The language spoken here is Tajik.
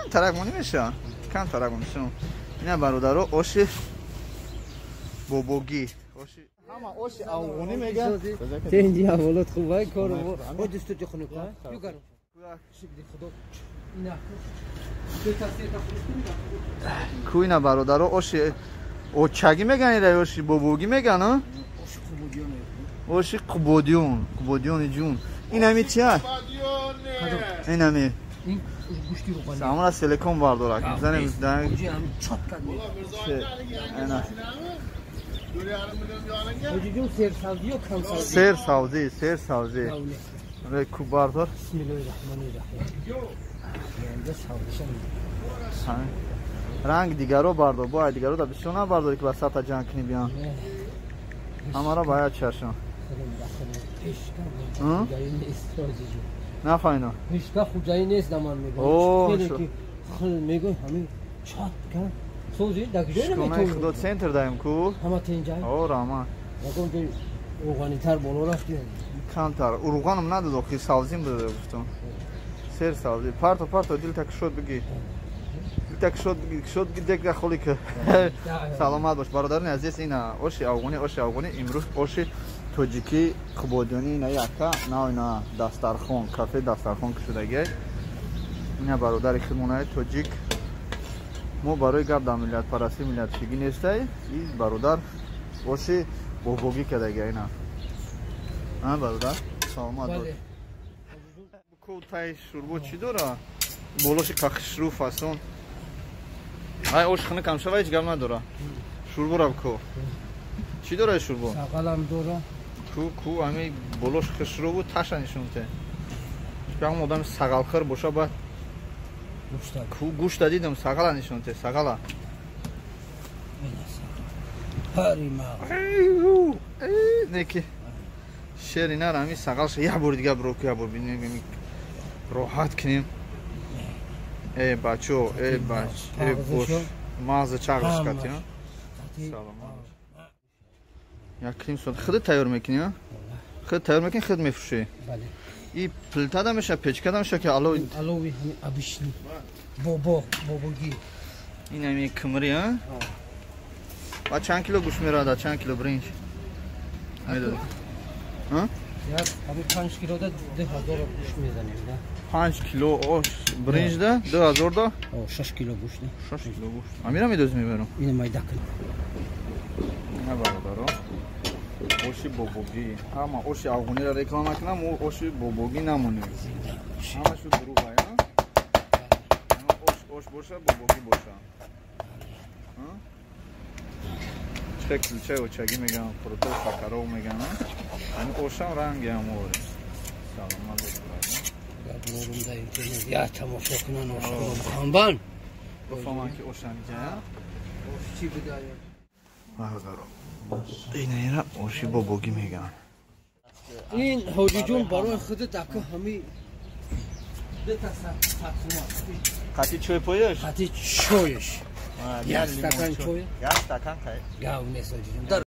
کم تراکمانی میشه کم تراکمانی میشه اینا برادرها آش بابوگی همه آش افغانی میگن تنجی اولاد خوبه کارو او دستت خونو کن یو کارو شبدی خدا اینا کوینا برادرها آش اوچگی میگن اینا آش بابوگی میگن ها آش قبودیون جون این همی چیه این همی این گوشتی رو کنیم سامان سیلیکون باردارک میزنیم گوشی هم چات کنیم حاجی جون سیر سبزی و کم سبزی سیر سبزی روی کوب باردار بسم الله الرحمن الرحیم اینجا سبزیشم رنگ دیگر رو باردار باید دیگر رو دا بسیار نبارداری که وسط جنگ کنی بیان همه را باید چشم نه فاینا پیشگاه خوجایی نیست من میگم خیلی میگم همین چات کن سوزی دکجه نمیتونی خدا سنتر دایم کو همه تینجای او راما نکن که اوغانی تر بالا رفتی کمتر اوغانم نداد اخی سبزیم بده گفتم سیر سبزی پارتو دل تک شد بگی دل تک شد بگی دیگه خالی که سلامت باش برادران عزیز اینا اوشی افغانی امروز اوشی توجیکی قبودیانی نه یکا نه دسترخوان کافه دسترخوان که شدگی اینا برادر خودمونه توجیک ما برای گپ در ملت پرستی ملت شگی نیسته این برادر اوشی بوبوگی کدگی اینا ها برادر سلامت باش کوتای شوربو چی داره بولوش کاخش رو فاسون ای اوش خنه کم شوه هیچ گپ نداره شوربو را بکو چی داره شوربو ساقلم داره کو همی بولوش خشرو بود تاشا نشونته شپیام آدم ساقلخر باشه باید گوشت دیدم ساقلا نشونته ساقلا هری ماغ نکی شیری نره همی ساقلش یه بار دیگه برو که یه بار بینیم راحت کنیم ای بچو ای بوش مغز چاقش کتی ها سلام یک کریم سوند خودت تیار میکنی ها؟ خودت تیار میکنی خودت میفروشی؟ بله این پلتا دا میشه پیچکا دا میشه که علوی همین ابیشنی بابوگی این همی کمری ها؟ با چند کیلو گوش میراده چند کیلو برنج میداده ها؟ همین 5 کیلو دا 2000 گوش میزنیم 5 کیلو برنج دا 2000 دا 6 کیلو گوش 6 کیلو گوش امیرم میدوز میبرم اینو مایده کن نه برادرو اوشی بابوگی اما اوشی افغانی را رکلام نکنم اوشی بابوگی نمونه همه شو دروغ های اوش باشه بابوگی باشه چه و چگی میگم پروتو شکرو میگم این اوشم رنگی هم اوره سلامت بکنم نورم داریم که یا تماشا کنن اوش خانبان بفهمم که اوشم جا اوش چی بداید برادرو اینه اوشی بابوگی میگن این حاجی جون برای خودت دکه همی ده تا قطی چوی پویش؟ قطی چویش یک استکان چوی یک استکان تایی یا اون نیست حاجی جون